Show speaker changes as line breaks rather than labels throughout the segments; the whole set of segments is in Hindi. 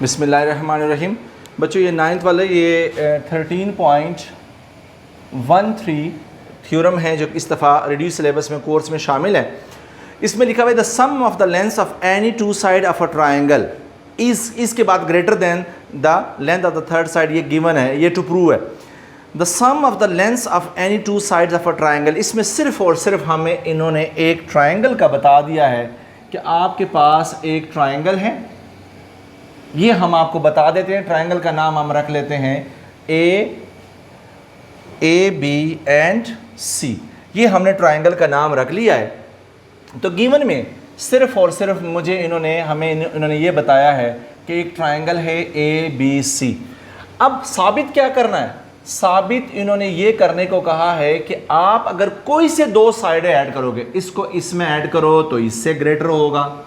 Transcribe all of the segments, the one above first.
बिस्मिल्लाहिर्रहमानिर्रहीम। बच्चों ये 9th वाले ये 13.13 थ्योरम है जो इस दफ़ा रिड्यूस सिलेबस में कोर्स में शामिल है। इसमें लिखा हुआ है the sum of the length of any two side of a triangle इसके बाद greater than the length of the third side, ये गिवन है, ये टू प्रूव है। The sum of the length of any two sides of a triangle, इसमें सिर्फ और सिर्फ हमें इन्होंने एक ट्राइंगल का बता दिया है कि आपके पास एक ट्राइंगल है, ये हम आपको बता देते हैं। ट्राइंगल का नाम हम रख लेते हैं ए बी एंड सी, ये हमने ट्राइंगल का नाम रख लिया है। तो गिवन में सिर्फ और सिर्फ इन्होंने ये बताया है कि एक ट्राइंगल है ए बी सी। अब साबित क्या करना है? साबित इन्होंने ये करने को कहा है कि आप अगर कोई से दो साइडें ऐड करोगे, इसको इसमें ऐड करो तो इससे ग्रेटर होगा,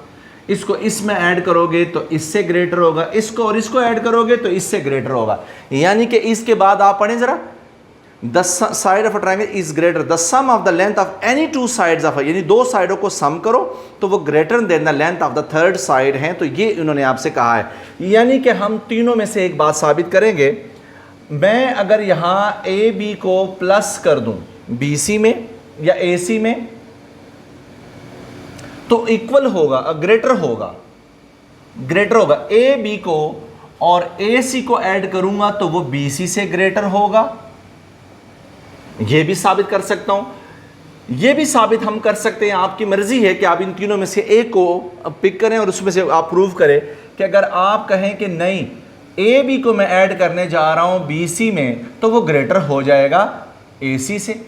इसको इसमें ऐड करोगे तो इससे ग्रेटर होगा, इसको और इसको ऐड करोगे तो इससे ग्रेटर होगा। यानी कि इसके बाद आप पढ़ें जरा, the side of a triangle is greater the sum of the length of any two sides of, यानी दो साइडों को सम करो तो वो greater than the length of the third side है। तो ये इन्होंने आपसे कहा है। यानी कि हम तीनों में से एक बात साबित करेंगे। मैं अगर यहाँ ए बी को प्लस कर दूं बी सी में या ए सी में तो इक्वल होगा, ग्रेटर होगा। ए बी को और ए सी को ऐड करूंगा तो वो बी सी से ग्रेटर होगा। यह भी साबित कर सकता हूं, यह भी साबित हम कर सकते हैं। आपकी मर्जी है कि आप इन तीनों में से एक को पिक करें और उसमें से आप प्रूव करें कि अगर आप कहें कि नहीं ए बी को मैं ऐड करने जा रहा हूं बी सी में तो वो ग्रेटर हो जाएगा ए सी से।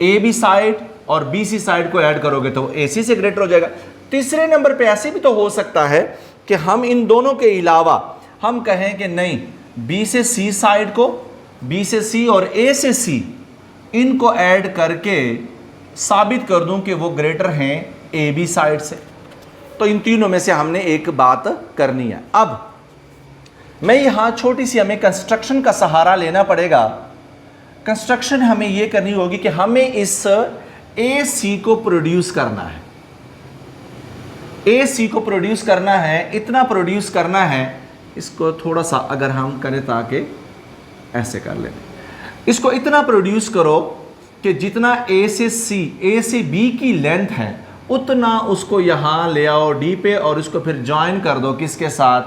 ए बी साइड और बी सी साइड को ऐड करोगे तो ए सी से ग्रेटर हो जाएगा। तीसरे नंबर पे ऐसे भी तो हो सकता है कि हम इन दोनों के अलावा हम कहें कि नहीं बी से सी साइड को, बी से सी और ए से सी इनको ऐड करके साबित कर दूं कि वो ग्रेटर हैं ए बी साइड से। तो इन तीनों में से हमने एक बात करनी है। अब मैं यहां छोटी सी हमें कंस्ट्रक्शन का सहारा लेना पड़ेगा। कंस्ट्रक्शन हमें यह करनी होगी कि हमें इस ए सी को प्रोड्यूस करना है। ए सी को प्रोड्यूस करना है, इतना प्रोड्यूस करना है। इसको थोड़ा सा अगर हम करें ताकि ऐसे कर लें, इसको इतना प्रोड्यूस करो कि जितना ए से बी की लेंथ है उतना उसको यहां ले आओ डी पे और उसको फिर ज्वाइन कर दो किसके साथ?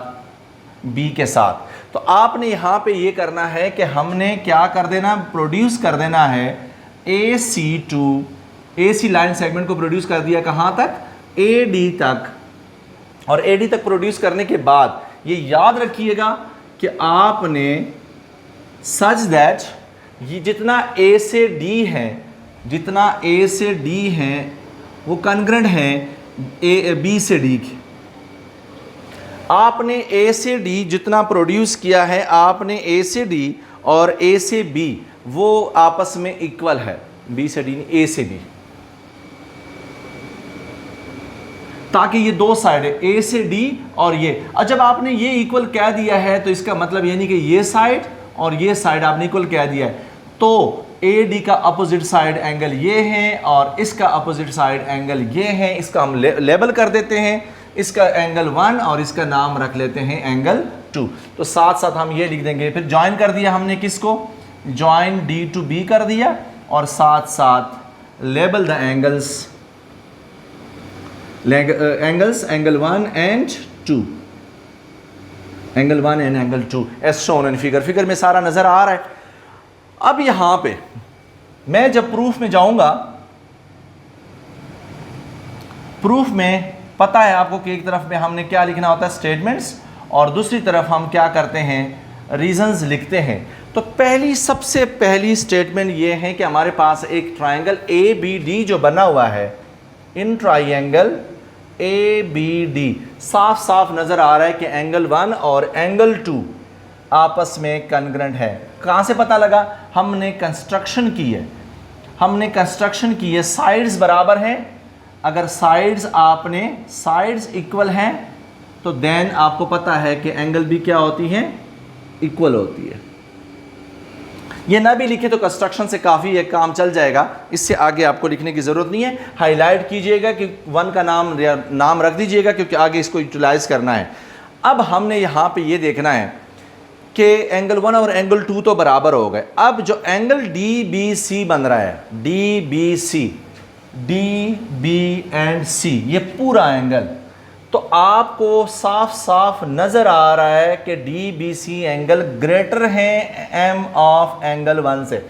बी के साथ। तो आपने यहां पे ये करना है कि हमने क्या कर देना, प्रोड्यूस कर देना है ए सी लाइन सेगमेंट को प्रोड्यूस कर दिया कहां तक? ए डी तक। और ए डी तक प्रोड्यूस करने के बाद ये याद रखिएगा कि आपने सच दैट ये जितना ए से डी है वो कॉन्ग्रुएंट है बी से डी के। आपने ए से डी जितना प्रोड्यूस किया है, आपने ए से डी और ए से बी वो आपस में इक्वल है, बी से डी ए से बी, ताकि ये दो साइड है ए से डी और ये। और जब आपने ये इक्वल कह दिया है तो इसका मतलब ये नहीं कि ये साइड और ये साइड आपने इक्वल कह दिया है। तो ए डी का अपोजिट साइड एंगल ये है और इसका अपोजिट साइड एंगल ये है। इसका हम लेबल कर देते हैं, इसका एंगल 1 और इसका नाम रख लेते हैं एंगल 2। तो साथ साथ हम ये लिख देंगे। फिर ज्वाइन कर दिया हमने किसको? ज्वाइन डी टू बी कर दिया और साथ साथ label the angles angle 1 and 2, angle 1 and angle 2 as shown in figure में सारा नजर आ रहा है। अब यहां पे मैं जब प्रूफ में जाऊंगा, प्रूफ में पता है आपको कि एक तरफ में हमने क्या लिखना होता है? स्टेटमेंट्स, और दूसरी तरफ हम क्या करते हैं? रीजंस लिखते हैं। तो सबसे पहली स्टेटमेंट ये है कि हमारे पास एक ट्राइंगल ए बी डी जो बना हुआ है, in triangle A B D साफ साफ नजर आ रहा है कि एंगल 1 और एंगल 2 आपस में कॉन्ग्रुएंट है। कहां से पता लगा? हमने कंस्ट्रक्शन की है। साइड्स बराबर हैं। अगर साइड्स इक्वल हैं तो देन आपको पता है कि एंगल भी क्या होती है? इक्वल होती है। ये ना भी लिखे तो कंस्ट्रक्शन से काफ़ी है, काम चल जाएगा। इससे आगे आपको लिखने की ज़रूरत नहीं है। हाईलाइट कीजिएगा कि 1 का नाम रख दीजिएगा क्योंकि आगे इसको यूटिलाइज करना है। अब हमने यहाँ पे ये देखना है कि एंगल 1 और एंगल 2 तो बराबर हो गए। अब जो एंगल डी बी सी बन रहा है, D B C, D B and C, ये पूरा एंगल, तो आपको साफ साफ नजर आ रहा है कि D B C angle greater है एम ऑफ एंगल 1 से।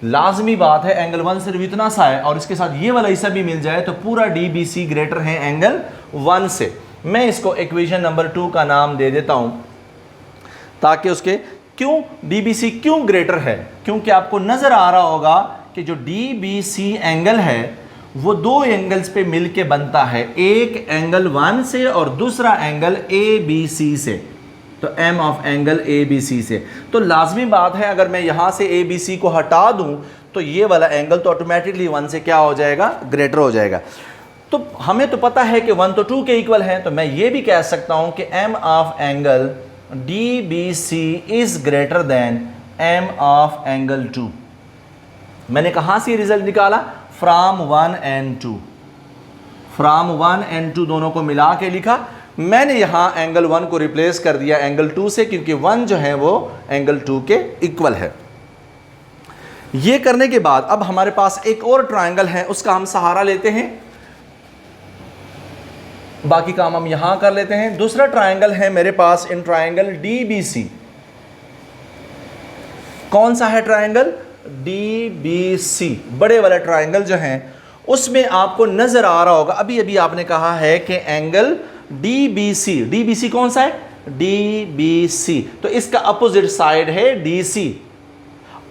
लाजमी बात है, एंगल 1 सिर्फ इतना सा है और इसके साथ ये वाला हिस्सा भी मिल जाए तो पूरा डी बी सी ग्रेटर है एंगल 1 से। मैं इसको इक्वेशन नंबर 2 का नाम दे देता हूं ताकि उसके क्यों डी बी सी क्यों ग्रेटर है, क्योंकि आपको नजर आ रहा होगा कि जो डी बी सी एंगल है वो दो एंगल्स पे मिलके बनता है, एक एंगल 1 से और दूसरा एंगल ए बी सी से, तो M of angle A B C से। तो लाजमी बात है अगर मैं यहां से ए बी सी को हटा दूं तो ये वाला एंगल तो ऑटोमेटिकली 1 से क्या हो जाएगा, ग्रेटर हो जाएगा। तो हमें तो पता है कि 1 तो 2 के इक्वल है, तो मैं ये भी कह सकता हूं कि M of angle D B C is greater than M of angle 2। मैंने कहां से रिजल्ट निकाला, फ्रॉम 1 एंड 2, फ्रॉम 1 एंड 2 दोनों को मिला के लिखा। मैंने यहां एंगल 1 को रिप्लेस कर दिया एंगल 2 से, क्योंकि 1 जो है वो एंगल 2 के इक्वल है। ये करने के बाद अब हमारे पास एक और ट्रायंगल है, उसका हम सहारा लेते हैं, बाकी काम हम यहां कर लेते हैं। दूसरा ट्रायंगल है मेरे पास in triangle D B C. कौन सा है ट्रायंगल, डी बी सी, बड़े वाला ट्रायंगल जो है उसमें आपको नजर आ रहा होगा, अभी अभी आपने कहा है कि एंगल डी बी सी कौन सा है, डी बी सी, तो इसका अपोजिट साइड है डी सी,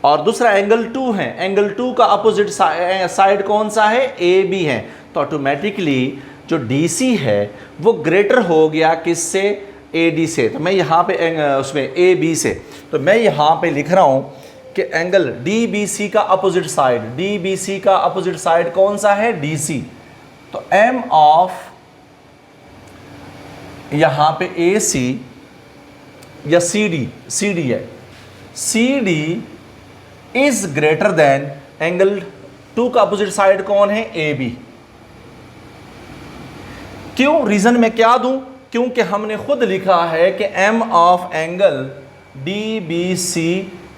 और दूसरा एंगल 2 है, एंगल 2 का अपोजिट साइड कौन सा है, ए बी है। तो ऑटोमेटिकली जो डी सी है वो ग्रेटर हो गया किससे, ए डी से। तो मैं यहाँ पे उसमें ए बी से, तो मैं यहाँ पे लिख रहा हूँ कि एंगल डी बी सी का opposite side, D B C का अपोजिट साइड कौन सा है, डी सी। तो एम ऑफ यहां पे ए सी या सी डी है, C D is greater than angle 2 का अपोजिट साइड कौन है, ए बी। क्यों, रीजन मैं क्या दूं, क्योंकि हमने खुद लिखा है कि M of angle D B C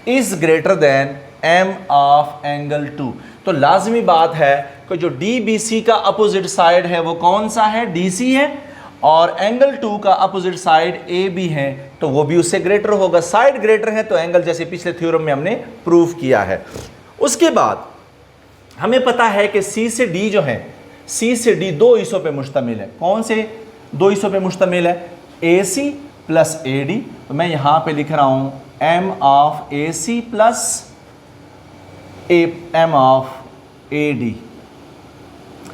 is greater than M of angle 2। तो लाजमी बात है कि जो डी बी सी का अपोजिट साइड है वो कौन सा है, डी सी है, और एंगल 2 का अपोजिट साइड ए बी है, तो वो भी उससे ग्रेटर होगा। साइड ग्रेटर है तो एंगल, जैसे पिछले थ्योरम में हमने प्रूव किया है। उसके बाद हमें पता है कि सी से डी जो है, सी से डी दो हिस्सों पे मुश्तमिल है। कौन से दो हिस्सों पे मुश्तमिल है, ए सी प्लस ए डी। तो मैं यहां पे लिख रहा हूं M of A C plus M of A D.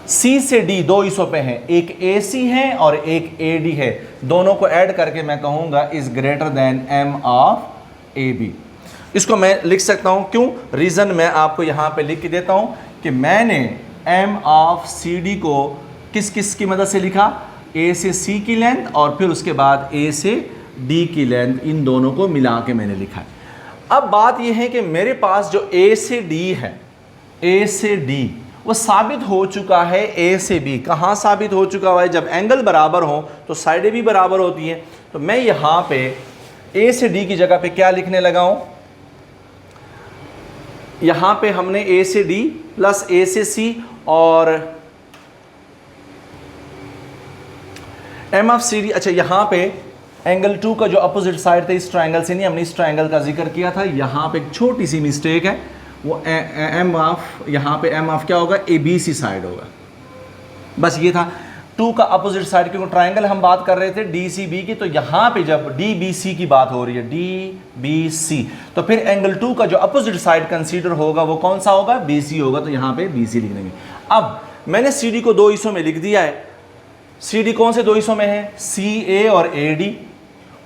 C से डी दो हिस्सों पे है, एक ए सी है और एक ए डी है, दोनों को ऐड करके मैं कहूंगा is greater than M of A B. इसको मैं लिख सकता हूं, क्यों, रीजन मैं आपको यहां पे लिख के देता हूं कि मैंने एम ऑफ सी डी को किस किस की मदद से लिखा, ए से सी की लेंथ और फिर उसके बाद ए से डी की लेंथ, इन दोनों को मिला के मैंने लिखा है। अब बात यह है कि मेरे पास जो ए से डी है, ए से डी वो साबित हो चुका है ए से बी। कहाँ साबित हो चुका हुआ है, जब एंगल बराबर हो तो साइडें भी बराबर होती हैं। तो मैं यहाँ पे ए से डी की जगह पे क्या लिखने लगा हूँ, यहाँ पे हमने ए से डी प्लस ए से सी और एम ऑफ सी डी। अच्छा, यहाँ पे एंगल 2 का जो अपोजिट साइड था इस ट्रायंगल से नहीं, हमने इस ट्रायंगल का जिक्र किया था। यहाँ पे एक छोटी सी मिस्टेक है, वो एम ऑफ, यहाँ पे एम ऑफ क्या होगा, ए बी सी साइड होगा। बस ये था 2 का अपोजिट साइड, क्योंकि ट्रायंगल हम बात कर रहे थे डी सी बी की, तो यहाँ पे जब डी बी सी की बात हो रही है, डी बी सी, तो फिर एंगल 2 का जो अपोजिट साइड कंसीडर होगा वो कौन सा होगा, बी सी होगा। तो यहाँ पे बी सी लिख देंगे। अब मैंने सी डी को दो हिस्सों में लिख दिया है। सी डी कौन से दो हिस्सों में है, सी ए और ए डी।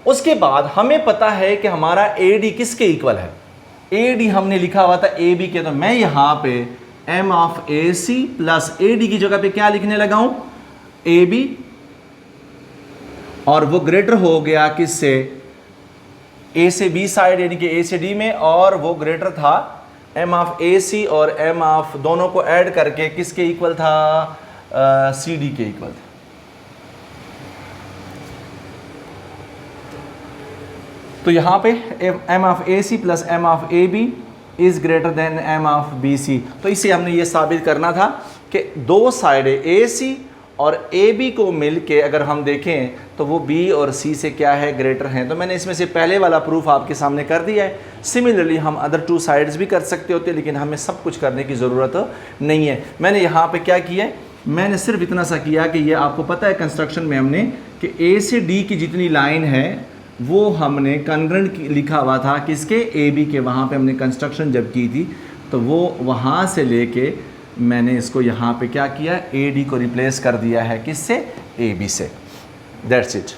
उसके बाद हमें पता है कि हमारा ए डी किसके इक्वल है, ए डी हमने लिखा हुआ था ए बी के। तो मैं यहाँ पे m of A C plus A D की जगह पे क्या लिखने लगा हूं, ए बी, और वो ग्रेटर हो गया किससे, ए से बी साइड यानी कि ए से डी में, और वो ग्रेटर था एम ऑफ ए सी और एम ऑफ दोनों को ऐड करके किसके इक्वल था, सी डी के इक्वल था। तो यहाँ पे m of A C plus M of A B is greater than M of B C. तो इसे हमने ये साबित करना था कि दो साइडें ए सी और ए बी को मिल के अगर हम देखें तो वो बी और सी से क्या है, ग्रेटर हैं। तो मैंने इसमें से पहले वाला प्रूफ आपके सामने कर दिया है। सिमिलरली हम अदर टू साइड्स भी कर सकते होते, लेकिन हमें सब कुछ करने की ज़रूरत नहीं है। मैंने यहाँ पे क्या किया है, मैंने सिर्फ इतना सा किया कि ये आपको पता है कंस्ट्रक्शन में हमने कि ए से डी की जितनी लाइन है वो हमने कॉन्ग्रुएंट लिखा हुआ था किसके, ए बी के। वहाँ पे हमने कंस्ट्रक्शन जब की थी तो वो वहाँ से लेके मैंने इसको यहाँ पे क्या किया, ए डी को रिप्लेस कर दिया है किससे, ए बी से। That's it.